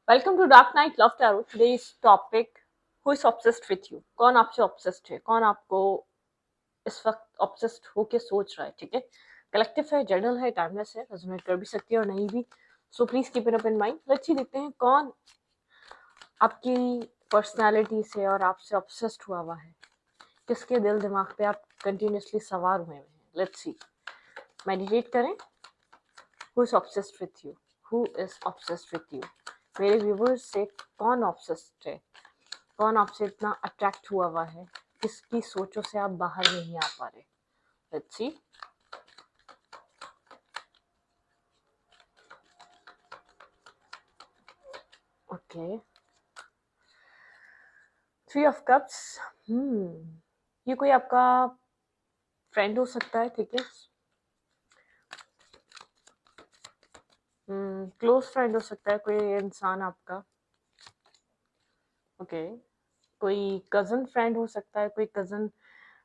Welcome to dark night love tarot. Today's topic, who is obsessed with you. कौन आपसे obsessed है, कौन आपको इस वक्त ऑब्सेस्ड होके सोच रहा है। ठीक है, कलेक्टिव है, जर्नल है, टाइमलेस है, रेजोनेट कर भी सकती है और नहीं भी। So please keep it up in mind. Let's see, देखते हैं कौन आपकी पर्सनालिटी से और आपसे ऑब्सेस्ड हुआ है, किसके दिल दिमाग पे आप कंटिन्यूसली सवार हुए हैं। लेट्स सी, मेडिटेट करें। Who is obsessed with you, who is obsessed with you. मेरे व्यूवर्स से कौन ऑब्सेस्ड है, कौन आपसे इतना अट्रैक्ट हुआ है, किसकी सोचों से आप बाहर नहीं आ पा रहे। Let's see. Okay, three of cups. ये कोई आपका फ्रेंड हो सकता है। ठीक है, क्लोज फ्रेंड हो सकता है कोई इंसान आपका। ओके, कोई कजन फ्रेंड हो सकता है, कोई कजन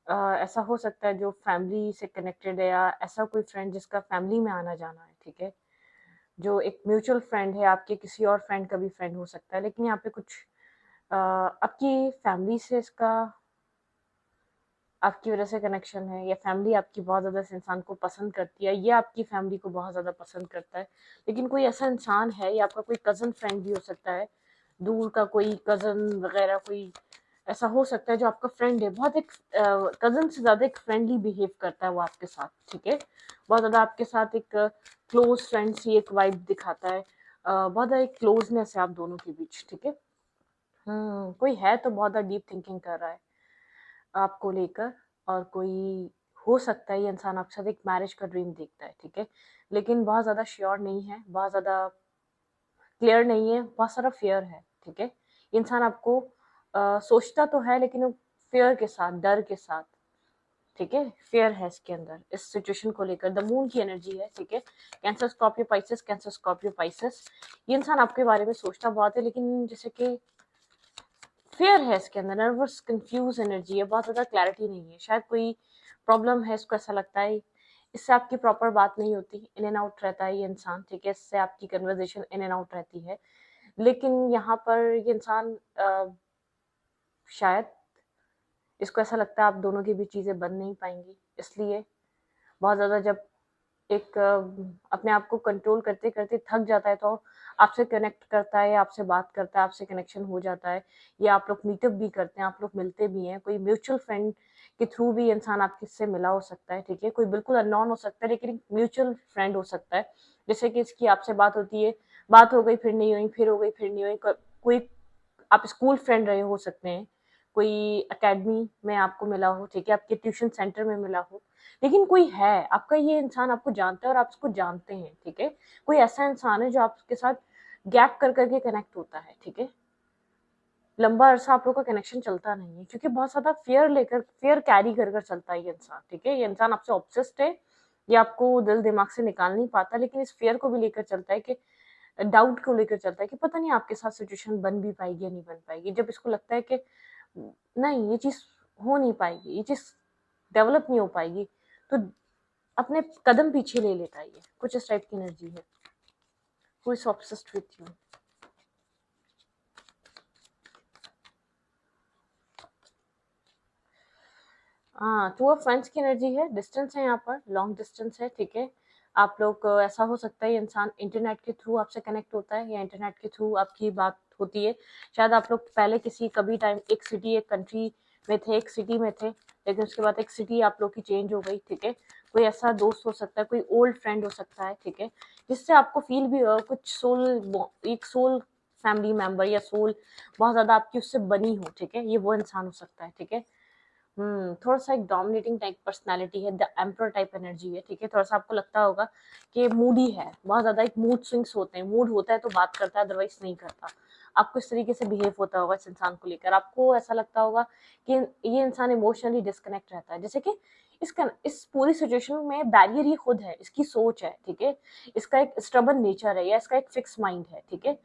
ऐसा हो सकता है जो फैमिली से कनेक्टेड है, या ऐसा कोई फ्रेंड जिसका फैमिली में आना जाना है। ठीक है, जो एक म्यूचुअल फ्रेंड है, आपके किसी और फ्रेंड का भी फ्रेंड हो सकता है। लेकिन यहाँ पे कुछ आपकी फैमिली से इसका आपकी वजह से कनेक्शन है, या फैमिली आपकी बहुत ज़्यादा इस इंसान को पसंद करती है, या आपकी फैमिली को बहुत ज़्यादा पसंद करता है। लेकिन कोई ऐसा इंसान है, या आपका कोई कज़न फ्रेंड भी हो सकता है, दूर का कोई कज़न वगैरह, कोई ऐसा हो सकता है जो आपका फ्रेंड है, बहुत एक कज़न से ज़्यादा एक फ्रेंडली बिहेव करता है वो आपके साथ। ठीक है, बहुत ज़्यादा आपके साथ एक क्लोज फ्रेंड सी एक वाइब दिखाता है, बहुत ज़्यादा एक क्लोजनेस है आप दोनों के बीच। ठीक है, कोई है तो बहुत ज़्यादा डीप थिंकिंग कर रहा है आपको लेकर, और कोई हो सकता है ये इंसान आपके साथ एक मैरिज का ड्रीम देखता है। ठीक है, लेकिन बहुत ज़्यादा श्योर नहीं है, बहुत ज़्यादा क्लियर नहीं है, बहुत सारा फियर है। ठीक है, ये इंसान आपको सोचता तो है, लेकिन वो फियर के साथ, डर के साथ। ठीक है, फियर है इसके अंदर इस सिचुएशन को लेकर। द मून की एनर्जी है। ठीक है, cancer Scorpio Pisces, cancer Scorpio Pisces. ये इंसान आपके बारे में सोचता बहुत है, लेकिन जैसे कि फियर है इसके अंदर, नर्वस कंफ्यूज एनर्जी है, बहुत ज़्यादा क्लैरिटी नहीं है। शायद कोई प्रॉब्लम है, इसको ऐसा लगता है इससे आपकी प्रॉपर बात नहीं होती, इन एंड आउट रहता है ये इंसान। ठीक है, इससे आपकी कन्वर्जेशन इन एंड आउट रहती है। लेकिन यहाँ पर ये इंसान शायद इसको ऐसा लगता है आप दोनों की भी चीज़ें बन नहीं पाएंगी, इसलिए बहुत ज़्यादा जब एक अपने आप को कंट्रोल करते करते थक जाता है, तो आपसे कनेक्ट करता है, आपसे बात करता है, आपसे कनेक्शन हो जाता है, या आप लोग मीटअप भी करते हैं, आप लोग मिलते भी हैं। कोई म्यूचुअल फ्रेंड के थ्रू भी इंसान आपके से मिला हो सकता है। ठीक है, कोई बिल्कुल अननोन हो सकता है, लेकिन एक म्यूचुअल फ्रेंड हो सकता है। जैसे कि इसकी आपसे बात होती है, बात हो गई फिर नहीं हुई, फिर हो गई फिर नहीं हुई। कोई आप स्कूल फ्रेंड रहे हो सकते हैं, कोई एकेडमी में आपको मिला हो। ठीक है, आपके ट्यूशन सेंटर में मिला हो। लेकिन कोई है आपका, ये इंसान आपको जानता है और आप उसको जानते हैं। ठीक है, कोई ऐसा इंसान है जो आपके साथ गैप कर करके कनेक्ट होता है। ठीक है, लंबा अरसा आप लोग का कनेक्शन चलता नहीं है, क्योंकि बहुत ज्यादा फियर कैरी कर कर चलता है ये इंसान। ठीक है, ये इंसान आपसे ऑब्सेस्ड है, ये आपको दिल दिमाग से निकाल नहीं पाता, लेकिन इस फियर को भी लेकर चलता है, कि डाउट को लेकर चलता है कि पता नहीं आपके साथ सिचुएशन बन भी पाएगी या नहीं बन पाएगी। जब इसको लगता है कि नहीं, ये चीज हो नहीं पाएगी, ये चीज डेवलप नहीं हो पाएगी, तो अपने कदम पीछे ले लेता है। ये कुछ इस टाइप की एनर्जी है। Who is obsessed with you. हाँ, टू ऑफ फ्रेंड्स की एनर्जी है। डिस्टेंस है यहाँ पर, लॉन्ग डिस्टेंस है। ठीक है, आप लोग ऐसा हो सकता है ये इंसान इंटरनेट के थ्रू आपसे कनेक्ट होता है, या इंटरनेट के थ्रू आपकी बात होती है। शायद आप लोग पहले किसी कभी टाइम एक सिटी एक कंट्री में थे, एक सिटी में थे, लेकिन उसके बाद एक सिटी आप लोग की चेंज हो गई। ठीक है, कोई ऐसा दोस्त हो सकता है, कोई ओल्ड फ्रेंड हो सकता है। ठीक है, जिससे आपको फील भी कुछ एक सोल फैमिली मेंबर या सोल बहुत ज्यादा आपकी उससे बनी हो। ठीक है, ये वो इंसान हो सकता है। ठीक है, थोड़ा सा एक डोमिनेटिंग टाइप पर्सनालिटी है, द एम्परर टाइप एनर्जी है। ठीक है, थोड़ा सा आपको लगता होगा कि मूडी है, बहुत ज्यादा एक मूड स्विंग्स होते हैं, मूड होता है तो बात करता है, अदरवाइज नहीं करता। आपको इस तरीके से बिहेव होता होगा इस इंसान को लेकर। आपको ऐसा लगता होगा कि ये इंसान इमोशनली डिस्कनेक्ट रहता है, जैसे कि इस पूरी सिचुएशन में बैरियर ये खुद है, इसकी सोच है। ठीक है, इसका एक स्टबन नेचर है, या इसका एक फिक्स माइंड है। ठीक है,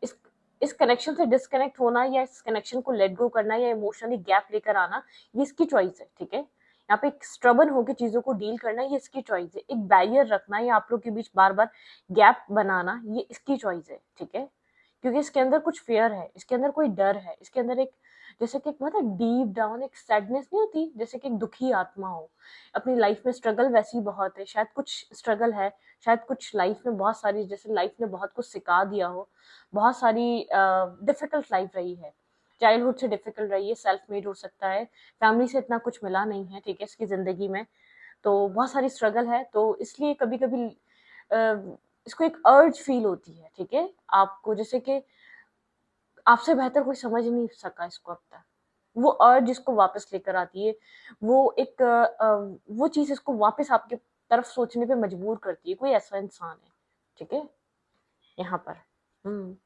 इस इस कनेक्शन से डिस्कनेक्ट होना, या इस कनेक्शन को लेट गो करना, या इमोशनली गैप लेकर आना, ये इसकी चॉइस है। ठीक है, यहाँ पे एक स्ट्रबन होकर चीजों को डील करना, ये इसकी चॉइस है। एक बैरियर रखना, या आप लोग के बीच बार बार गैप बनाना, ये इसकी चॉइस है। ठीक है, क्योंकि इसके अंदर कुछ फ़ियर है, इसके अंदर कोई डर है, इसके अंदर एक जैसे कि एक बहुत डीप डाउन एक सैडनेस नहीं होती, जैसे कि एक दुखी आत्मा हो। अपनी लाइफ में स्ट्रगल वैसी बहुत है, शायद कुछ स्ट्रगल है, शायद कुछ लाइफ में बहुत सारी जैसे लाइफ ने बहुत कुछ सिखा दिया हो, बहुत सारी डिफ़िकल्ट लाइफ रही है। चाइल्डहुड से डिफ़िकल्ट रही है, सेल्फ मेड हो सकता है, फैमिली से इतना कुछ मिला नहीं है, ठीक है, इसकी ज़िंदगी में। तो बहुत सारी स्ट्रगल है, तो इसलिए कभी-कभी इसको एक अर्ज फ़ील होती है, ठीक है? आपको जैसे कि आपसे बेहतर कोई समझ नहीं सका इसको अब तक। वो अर्ज इसको वापस लेकर आती है, वो एक वो चीज़ इसको वापस आपके तरफ सोचने पे मजबूर करती है, कोई ऐसा इंसान है, ठीक है? यहाँ पर। हुँ।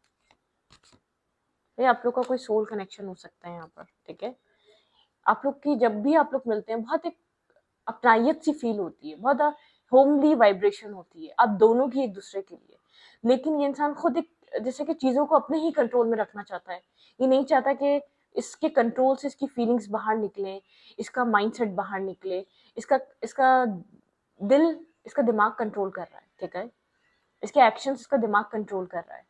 ये आप लोग का कोई सोल कनेक्शन हो सकता है यहाँ पर, ठीक है? आप लोग की जब भी आप लोग मिलते हैं, बहुत एक अपनायत सी फील होती है, बहुत होमली वाइब्रेशन होती है, आप दोनों की एक दूसरे के लिए। लेकिन ये इंसान खुद एक जैसे कि चीज़ों को अपने ही कंट्रोल में रखना चाहता है। ये नहीं चाहता कि इसके कंट्रोल से इसकी फीलिंग्स बाहर निकलें, इसका माइंडसेट बाहर निकले, इसका इसका दिल, इसका दिमाग कंट्रोल कर रहा है, ठीक है? इसके एक्शंस इसका दिमाग कंट्रोल कर रहा है।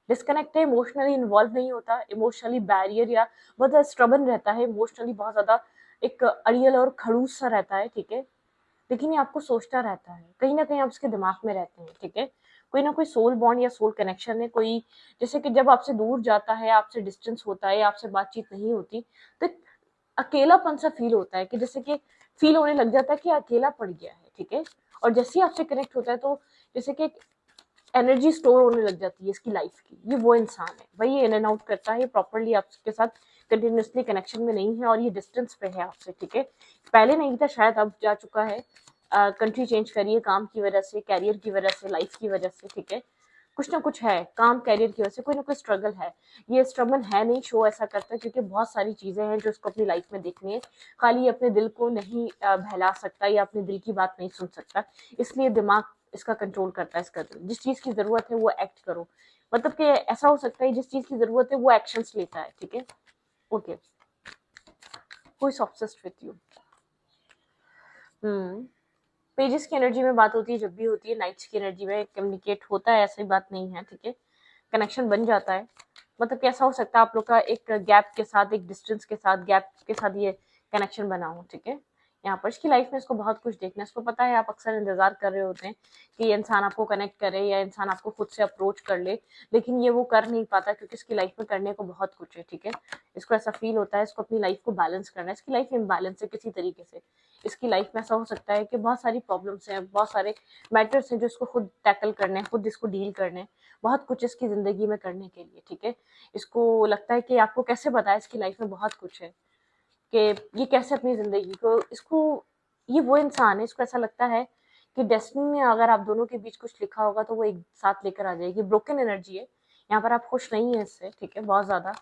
डिस्कनेक्ट है, इमोशनली इन्वॉल्व नहीं होता, इमोशनली बैरियर या बहुत ज़्यादा स्टबर्न रहता है, इमोशनली बहुत ज़्यादा एक अड़ियल और खड़ूस सा रहता है, ठीक है? लेकिन ये आपको सोचता रहता है, कहीं न कहीं आप उसके दिमाग में रहते हैं, ठीक है? कोई ना कोई सोल बॉन्ड या सोल कनेक्शन है, कोई जैसे कि जब आपसे दूर जाता है, आपसे डिस्टेंस होता है या आपसे बातचीत नहीं होती, तो एक अकेलापन-सा फ़ील होता है कि जैसे कि फ़ील होने लग जाता है कि अकेला पड़ गया है, ठीक है? और जैसे ही आपसे कनेक्ट होता है तो जैसे कि एक एनर्जी स्टोर होने लग जाती है इसकी लाइफ की। ये वो इंसान है, वही इन एंड आउट करता है, ये प्रॉपर्ली आपके साथ कंटिन्यूअसली कनेक्शन में नहीं है और ये डिस्टेंस पे है आपसे, ठीक है? पहले नहीं था, शायद अब जा चुका है। कंट्री चेंज करी है काम की वजह से, कैरियर की वजह से, लाइफ की वजह से, ठीक है? कुछ ना कुछ है, काम कैरियर की वजह से कोई ना कोई स्ट्रगल है। ये स्ट्रगल है नहीं, शो ऐसा करता है क्योंकि बहुत सारी चीज़ें हैं जो उसको अपनी लाइफ में देखनी है। खाली ये अपने दिल को नहीं बहला सकता या अपने दिल की बात नहीं सुन सकता, इसलिए दिमाग इसका कंट्रोल करता है इसका दिल। जिस चीज़ की ज़रूरत है वो एक्ट करो। मतलब कि ऐसा हो सकता है जिस चीज़ की ज़रूरत है वो एक्शंस लेता है, ठीक है? Okay, who is obsessed with you? Hmm. Pages की एनर्जी में बात होती है, जब भी होती है, नाइट्स की एनर्जी में कम्युनिकेट होता है, ऐसी बात नहीं है, ठीक है? कनेक्शन बन जाता है। मतलब कैसा हो सकता है आप लोग का एक गैप के साथ, एक डिस्टेंस के साथ, गैप के साथ ये कनेक्शन बना हो, ठीक है? यहाँ पर इसकी लाइफ में इसको बहुत कुछ देखना है, इसको पता है आप अक्सर इंतज़ार कर रहे होते हैं कि ये इंसान आपको कनेक्ट करे या इंसान आपको खुद से अप्रोच कर ले, लेकिन ये वो कर नहीं पाता क्योंकि इसकी लाइफ में करने को बहुत कुछ है, ठीक है? इसको ऐसा फ़ील होता है, इसको अपनी लाइफ को बैलेंस करना है, इसकी लाइफ इम्बैलेंस है किसी तरीके से। इसकी लाइफ में ऐसा हो सकता है कि बहुत सारी प्रॉब्लम्स हैं, बहुत सारे मैटर्स हैं जो इसको खुद टैकल करने हैं, खुद इसको डील करने हैं, बहुत कुछ इसकी ज़िंदगी में करने के लिए, ठीक है? इसको लगता है कि आपको कैसे बताएँ, इसकी लाइफ में बहुत कुछ है, कि ये कैसे अपनी ज़िंदगी को इसको ये वो इंसान है, इसको ऐसा लगता है कि डेस्टिनी में अगर आप दोनों के बीच कुछ लिखा होगा तो वो एक साथ लेकर आ जाएगी। ब्रोकन एनर्जी है, यहाँ पर आप खुश नहीं हैं इससे, ठीक है? बहुत ज़्यादा।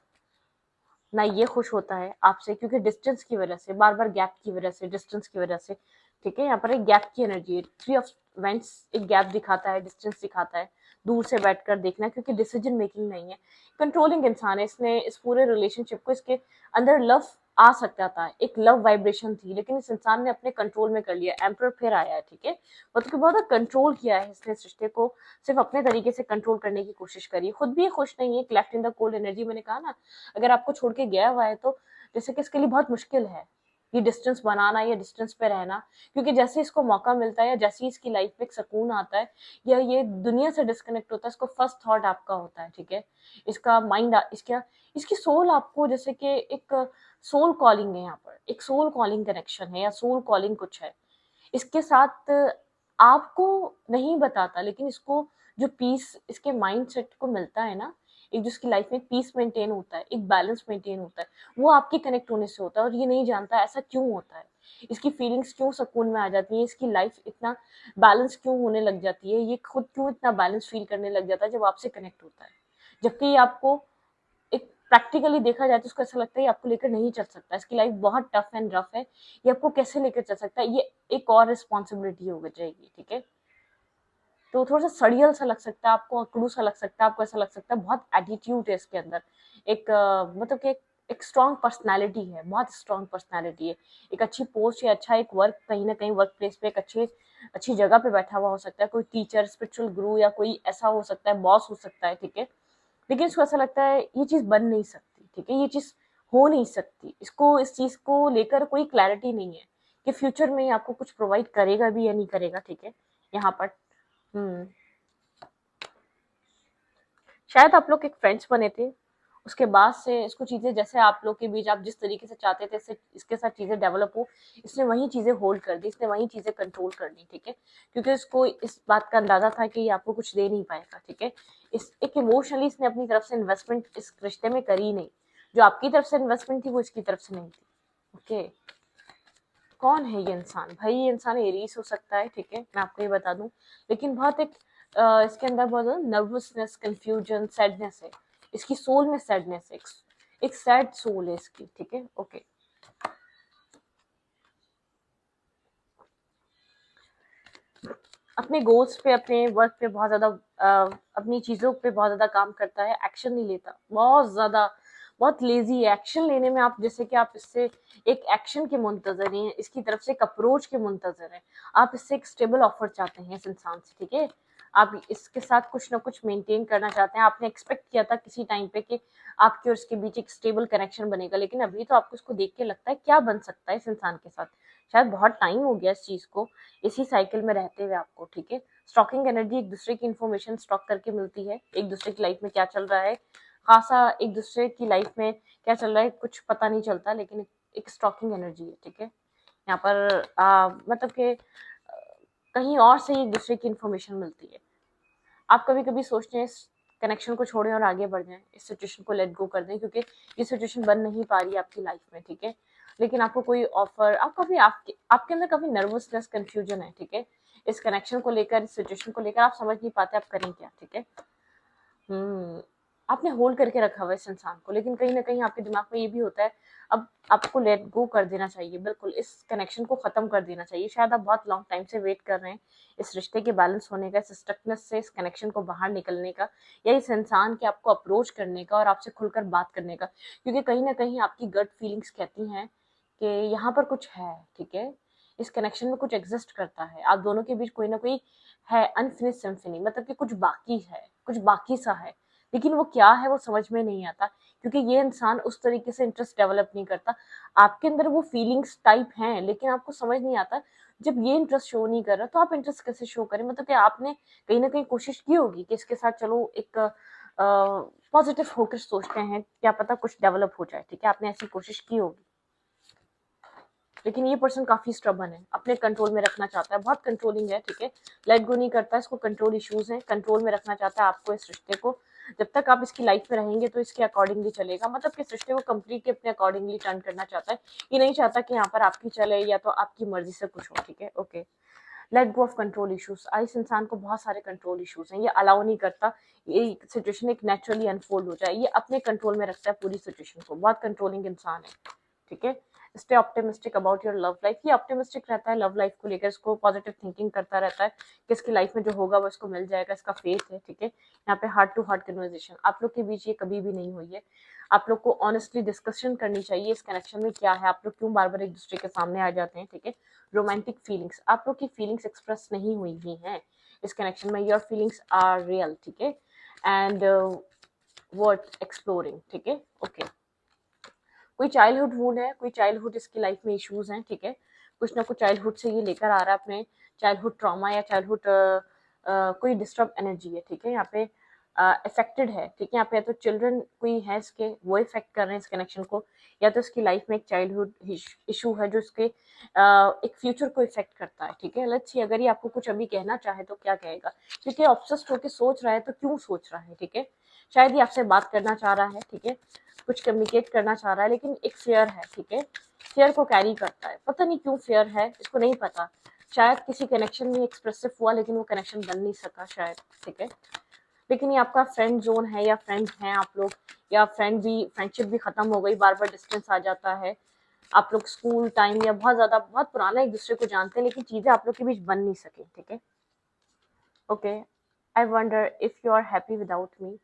ना ये खुश होता है आपसे क्योंकि डिस्टेंस की वजह से, बार-बार गैप की वजह से, डिस्टेंस की वजह से, ठीक है? यहाँ पर एक गैप की एनर्जी है। थ्री ऑफ वेंट्स एक गैप दिखाता है, डिस्टेंस दिखाता है, दूर से बैठकर देखना क्योंकि डिसीजन मेकिंग नहीं है। कंट्रोलिंग इंसान है, इसने इस पूरे रिलेशनशिप को इसके अंदर लव आ सकता था, एक लव वाइब्रेशन थी, लेकिन इस इंसान ने अपने कंट्रोल में कर लिया। एम्परर फिर आया है, ठीक है? मतलब कि बहुत कंट्रोल किया है इसने इस रिश्ते को, सिर्फ़ अपने तरीके से कंट्रोल करने की कोशिश करी है। खुद भी ये खुश नहीं है, एक left in the cold energy मैंने कहा ना, अगर आपको छोड़ के गया हुआ है तो जैसे कि इसके लिए बहुत मुश्किल है ये डिस्टेंस बनाना या डिस्टेंस पे रहना, क्योंकि जैसे इसको मौका मिलता है या जैसे ही इसकी लाइफ में एक सुकून आता है या ये दुनिया से डिस्कनेक्ट होता है, इसको फर्स्ट थॉट आपका होता है, ठीक है? इसका माइंड इसका इसकी सोल आपको जैसे कि एक सोल कॉलिंग है, यहाँ पर एक सोल कॉलिंग कनेक्शन है या सोल कॉलिंग कुछ है। इसके साथ आपको नहीं बताता, लेकिन इसको जो पीस इसके माइंडसेट को मिलता है ना, एक जो इसकी लाइफ में पीस मेंटेन होता है, एक बैलेंस मेंटेन होता है, वो आपके कनेक्ट होने से होता है और ये नहीं जानता ऐसा क्यों होता है। इसकी फीलिंग्स क्यों सुकून में आ जाती हैं, इसकी लाइफ इतना बैलेंस क्यों होने लग जाती है, ये खुद क्यों इतना बैलेंस फील करने लग जाता है जब आपसे कनेक्ट होता है। जबकि ये आपको एक प्रैक्टिकली देखा जाए तो उसको ऐसा लगता है ये आपको लेकर नहीं चल सकता, इसकी लाइफ बहुत टफ एंड रफ है, ये आपको कैसे लेकर चल सकता है, ये एक और रिस्पॉन्सिबिलिटी हो जाएगी, ठीक है? तो थोड़ा-सा सड़ियल सा लग सकता है आपको, अकड़ू सा लग सकता है, आपको ऐसा लग सकता है बहुत एटीट्यूड है इसके अंदर। एक मतलब कि एक स्ट्रॉन्ग पर्सनैलिटी है, बहुत स्ट्रॉन्ग पर्सनैलिटी है। एक अच्छी पोस्ट या अच्छा एक वर्क कहीं न कहीं वर्क प्लेस पे एक अच्छी जगह पे बैठा हुआ हो सकता है, कोई टीचर, स्पिरिचुअल गुरु या कोई ऐसा हो सकता है, बॉस हो सकता है, ठीक है? लेकिन इसको ऐसा लगता है ये चीज़ बन नहीं सकती, ठीक है, ये चीज़ हो नहीं सकती, इसको इस चीज़ को लेकर कोई क्लैरिटी नहीं है कि फ्यूचर में आपको कुछ प्रोवाइड करेगा भी या नहीं करेगा, ठीक है, यहाँ पर। शायद आप लोग एक फ्रेंड्स बने थे, उसके बाद से इसको चीज़ें जैसे आप लोग के बीच आप जिस तरीके से चाहते थे इससे इसके साथ चीज़ें डेवलप हो, इसने वही चीज़ें होल्ड कर दी, इसने वही चीज़ें कंट्रोल कर ली, ठीक है, क्योंकि इसको इस बात का अंदाजा था कि ये आपको कुछ दे नहीं पाएगा, ठीक है। इस एक इमोशनली इसने अपनी तरफ से इन्वेस्टमेंट इस रिश्ते में करी नहीं, जो आपकी तरफ से इन्वेस्टमेंट थी वो इसकी तरफ से नहीं थी। ओके, कौन है ये इंसान? भाई ये इंसान एरीज हो सकता है, ठीक है, मैं आपको ये बता दूं, लेकिन बहुत एक इसके अंदर बहुत ज़्यादा नर्वसनेस, कंफ्यूजन, सैडनेस है, इसकी सोल में सैडनेस है, एक सैड सोल है इसकी, ठीक है। ओके, अपने गोल्स पे, अपने वर्क पे बहुत ज़्यादा अपनी चीज़ों पे बहुत ज़्यादा काम करता है, एक्शन नहीं लेता, बहुत ज़्यादा, बहुत लेजी है एक्शन लेने में। आप जैसे कि आप इससे एक एक्शन के मुंतजर हैं, इसकी तरफ से एक अप्रोच के मुंतजर हैं, आप इससे एक स्टेबल ऑफर चाहते हैं इस इंसान से, ठीक है, आप इसके साथ कुछ ना कुछ मेंटेन करना चाहते हैं। आपने एक्सपेक्ट किया था किसी टाइम पे कि आपके और इसके बीच एक स्टेबल कनेक्शन बनेगा, लेकिन अभी तो आपको इसको देख के लगता है क्या बन सकता है इस इंसान के साथ। शायद बहुत टाइम हो गया इस चीज़ को, इसी साइकिल में रहते हुए आपको, ठीक है। स्टॉकिंग एनर्जी एक दूसरे की इन्फॉर्मेशन स्टॉक करके मिलती है, एक दूसरे की लाइफ में क्या चल रहा है, खासा एक दूसरे की लाइफ में क्या चल रहा है कुछ पता नहीं चलता, लेकिन एक स्टॉकिंग एनर्जी है, ठीक है। यहाँ पर मतलब कि कहीं और से एक दूसरे की इन्फॉर्मेशन मिलती है। आप कभी कभी सोचते हैं इस कनेक्शन को छोड़ें और आगे बढ़ जाएं, इस सिचुएशन को लेट गो कर दें, क्योंकि ये सिचुएशन बन नहीं पा रही है आपकी लाइफ में, ठीक है। लेकिन आपको कोई ऑफर, आप काफी आपके अंदर काफी नर्वसनेस, कंफ्यूजन है, ठीक है, इस कनेक्शन को लेकर, इस सिचुएशन को लेकर आप समझ नहीं पाते आप करें क्या, ठीक है। आपने होल्ड करके रखा हुआ है इस इंसान को, लेकिन कहीं ना कहीं आपके दिमाग में ये भी होता है अब आपको लेट गो कर देना चाहिए, बिल्कुल इस कनेक्शन को खत्म कर देना चाहिए। शायद आप बहुत लॉन्ग टाइम से वेट कर रहे हैं इस रिश्ते के बैलेंस होने का, इस स्टकनेस से, इस कनेक्शन को बाहर निकलने का, या इस इंसान के आपको अप्रोच करने का और आपसे खुलकर बात करने का, क्योंकि कहीं ना कहीं आपकी गट फीलिंग्स कहती हैं कि यहाँ पर कुछ है, ठीक है, इस कनेक्शन में कुछ एग्जिस्ट करता है, आप दोनों के बीच कोई ना कोई है, अनफिनिश सिम्फनी, मतलब कि कुछ बाकी है, कुछ बाकी सा है, लेकिन वो क्या है वो समझ में नहीं आता, क्योंकि ये इंसान उस तरीके से इंटरेस्ट डेवलप नहीं करता। आपके अंदर वो फीलिंग्स टाइप हैं, लेकिन आपको समझ नहीं आता जब ये इंटरेस्ट शो नहीं कर रहा तो आप इंटरेस्ट कैसे शो करें। मतलब कि आपने कहीं ना कहीं कोशिश की होगी कि इसके साथ चलो एक पॉजिटिव होकर सोचते हैं, क्या पता कुछ डेवलप हो जाए, ठीक है, आपने ऐसी कोशिश की होगी, लेकिन ये पर्सन काफी स्ट्रबन है, अपने कंट्रोल में रखना चाहता है, बहुत कंट्रोलिंग है, ठीक है, लेट गो नहीं करता, इसको कंट्रोल इश्यूज हैं, कंट्रोल में रखना चाहता है आपको, इस रिश्ते को। जब तक आप इसकी लाइफ में रहेंगे तो इसके अकॉर्डिंगली चलेगा, मतलब कि इस रिश्ते को कम्प्लीटली अपने अकॉर्डिंगली टर्न करना चाहता है, ये नहीं चाहता कि यहाँ पर आपकी चले या तो आपकी मर्जी से कुछ हो, ठीक है। Okay, let go of control issues. इस इंसान को बहुत सारे कंट्रोल इश्यूज हैं, ये अलाउ नहीं करता ये सिचुएशन एक नेचुरली अनफोल्ड हो जाए, ये अपने कंट्रोल में रखता है पूरी सिचुएशन को, बहुत कंट्रोलिंग इंसान है, ठीक है। Stay optimistic about your love life, ये ऑप्टिमिस्टिक रहता है लव लाइफ को लेकर, इसको पॉजिटिव थिंकिंग करता रहता है कि इसकी लाइफ में जो होगा वो इसको मिल जाएगा, इसका फेथ है, ठीक है। यहाँ पे हार्ट टू हार्ट कन्वर्सेशन आप लोग के बीच ये कभी भी नहीं हुई है, आप लोग को ऑनेस्टली डिस्कशन करनी चाहिए इस कनेक्शन में क्या है, आप लोग क्यों बार बार एक दूसरे के सामने आ जाते हैं, ठीक है। रोमांटिक फीलिंग्स, आप लोग की फीलिंग्स एक्सप्रेस नहीं हुई ही हैं इस कनेक्शन में, योर फीलिंग्स आर रियल, ठीक है, एंड वर्थ एक्सप्लोरिंग, ठीक है। ओके, कोई चाइल्डहुड वूंड है, कोई चाइल्डहुड इसकी लाइफ में इश्यूज हैं, ठीक है, कुछ ना कुछ चाइल्डहुड से ये लेकर आ रहा है अपने चाइल्डहुड ट्रॉमा या चाइल्डहुड कोई डिस्टर्ब एनर्जी है, ठीक है, यहाँ पे अफेक्टेड है, ठीक है, यहाँ पे या तो चिल्ड्रन कोई है इसके वो इफेक्ट कर रहे हैं इस कनेक्शन को, या तो इसकी लाइफ में एक चाइल्डहुड इशू है जो इसके एक फ्यूचर को इफेक्ट करता है, ठीक है। लेट्स सी अगर ये आपको कुछ अभी कहना चाहे तो क्या कहेगा, क्योंकि ऑब्सेस्ड होकर सोच रहा है तो क्यों सोच रहा है, ठीक है, शायद ये आपसे बात करना चाह रहा है, ठीक है, कुछ कम्युनिकेट करना चाह रहा है, लेकिन एक फेयर है, ठीक है, फेयर को कैरी करता है, पता नहीं क्यों फेयर है, इसको नहीं पता, शायद किसी कनेक्शन में एक्सप्रेसिव हुआ लेकिन वो कनेक्शन बन नहीं सका शायद, ठीक है। लेकिन ये आपका फ्रेंड जोन है या फ्रेंड हैं आप लोग, या फ्रेंडशिप भी खत्म हो गई, बार बार डिस्टेंस आ जाता है, आप लोग स्कूल टाइम या बहुत ज्यादा बहुत पुराना एक दूसरे को जानते हैं, लेकिन चीजें आप लोग के बीच बन नहीं सकी, ठीक है। Okay, I wonder if you are happy without me,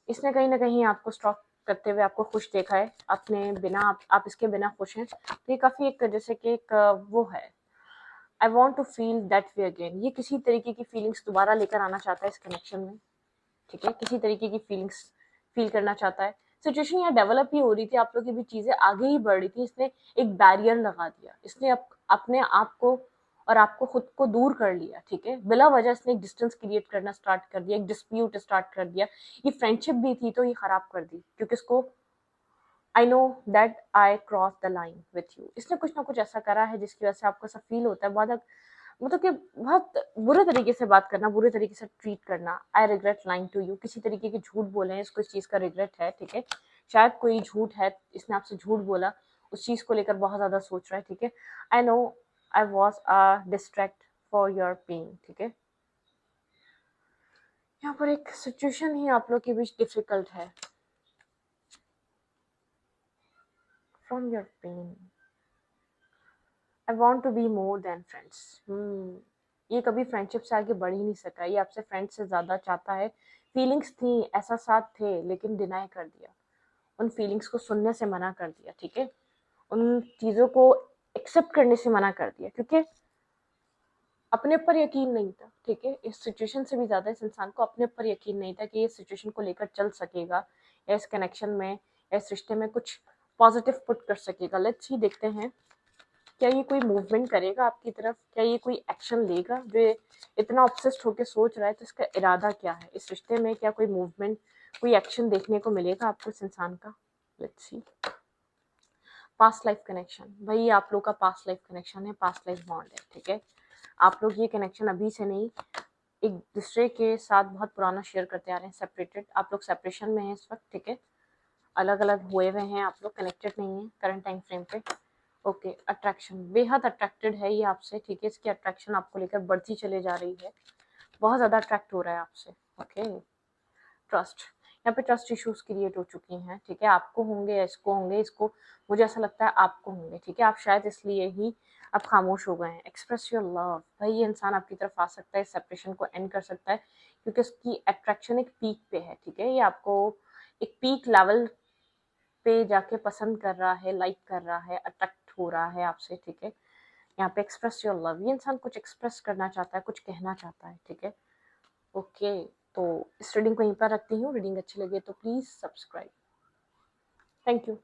इसने कहीं ना कहीं आपको स्टॉक करते हुए आपको खुश देखा है, अपने बिना आप इसके बिना खुश हैं, तो ये काफी एक जैसे कि एक वो है, I want to feel that way again, ये किसी तरीके की फीलिंग्स दोबारा लेकर आना चाहता है इस कनेक्शन में, ठीक है, किसी तरीके की फीलिंग्स फील करना चाहता है। सिचुएशन यहाँ डेवलप ही हो रही थी, आप लोगों की भी चीजें आगे ही बढ़ रही थी, इसने एक बैरियर लगा दिया, इसने अपने आप को और आपको खुद को दूर कर लिया, ठीक है, बिला वजह इसने एक डिस्टेंस क्रिएट करना स्टार्ट कर दिया, एक डिस्प्यूट स्टार्ट कर दिया। ये फ्रेंडशिप भी थी तो ये खराब कर दी, क्योंकि इसको I know that I cross the line with you, इसने कुछ ना कुछ ऐसा करा है जिसकी वजह से आपको ऐसा फील होता है बहुत, मतलब कि बहुत बुरे तरीके से बात करना, बुरे तरीके से ट्रीट करना। I regret lying to you, किसी तरीके की झूठ बोले हैं, इसको इस चीज़ का रिग्रेट है, ठीक है, शायद कोई झूठ है, इसने आपसे झूठ बोला, उस चीज़ को लेकर बहुत ज़्यादा सोच रहा है, ठीक है। I know I was distract for your pain, ठीक है। यहाँ पर एक सिचुएशन ही आप लोग के बीच डिफिकल्ट है, from your pain I want to be more than friends. ये कभी फ्रेंडशिप से आगे बढ़ ही नहीं सका, ये आपसे फ्रेंड से ज़्यादा चाहता है। फीलिंग्स थी, ऐसा साथ थे, लेकिन डिनाई कर दिया, उन फीलिंग्स को सुनने से मना कर दिया, ठीक है, उन चीज़ों को एक्सेप्ट करने से मना कर दिया, क्योंकि अपने ऊपर यकीन नहीं था, ठीक है, इस सिचुएशन से भी ज़्यादा इस इंसान को अपने ऊपर यकीन नहीं था कि ये सिचुएशन को लेकर चल सकेगा, या इस कनेक्शन में या इस रिश्ते में कुछ पॉजिटिव पुट कर सकेगा। लेट्स ही देखते हैं, क्या ये कोई मूवमेंट करेगा आपकी तरफ, क्या ये कोई एक्शन लेगा, जो ये इतना ऑब्सेस्ड होकर सोच रहा है, तो इसका इरादा क्या है इस रिश्ते में, क्या कोई मूवमेंट, कोई एक्शन देखने को मिलेगा आपको इस इंसान का। Let's see. Past life connection, भाई ये आप लोग का पास्ट लाइफ कनेक्शन है, पास्ट लाइफ बॉन्ड है, ठीक है, आप लोग ये कनेक्शन अभी से नहीं, एक दूसरे के साथ बहुत पुराना शेयर करते आ रहे हैं, सेपरेटेड, आप लोग सेपरेशन में हैं इस वक्त, ठीक है, अलग अलग हुए हुए हैं, आप लोग कनेक्टेड नहीं है करंट टाइम फ्रेम पे। ओके, अट्रैक्शन, बेहद अट्रैक्टेड है ये आपसे, ठीक है, इसकी अट्रैक्शन आपको लेकर बढ़ती चले जा रही है, बहुत ज़्यादा अट्रैक्ट हो रहा है आपसे। ओके, ट्रस्ट, यहाँ पे ट्रस्ट इश्यूज क्रिएट हो चुकी हैं, ठीक है, आपको होंगे या इसको होंगे, इसको मुझे ऐसा लगता है आपको होंगे, ठीक है, आप शायद इसलिए ही अब खामोश हो गए हैं। एक्सप्रेस योर लव, भाई ये इंसान आपकी तरफ आ सकता है, इस सेपरेशन को एंड कर सकता है, क्योंकि इसकी अट्रैक्शन एक पीक पे है, ठीक है, ये आपको एक पीक लेवल पे जाके पसंद कर रहा है, लाइक कर रहा है, अट्रैक्ट हो रहा है आपसे, ठीक है। यहाँ पे एक्सप्रेस योर लव, ये इंसान कुछ एक्सप्रेस करना चाहता है, कुछ कहना चाहता है, ठीक है। ओके, तो इस रीडिंग को यहीं पर रखती हूँ, रीडिंग अच्छी लगे तो प्लीज़ सब्सक्राइब। Thank you.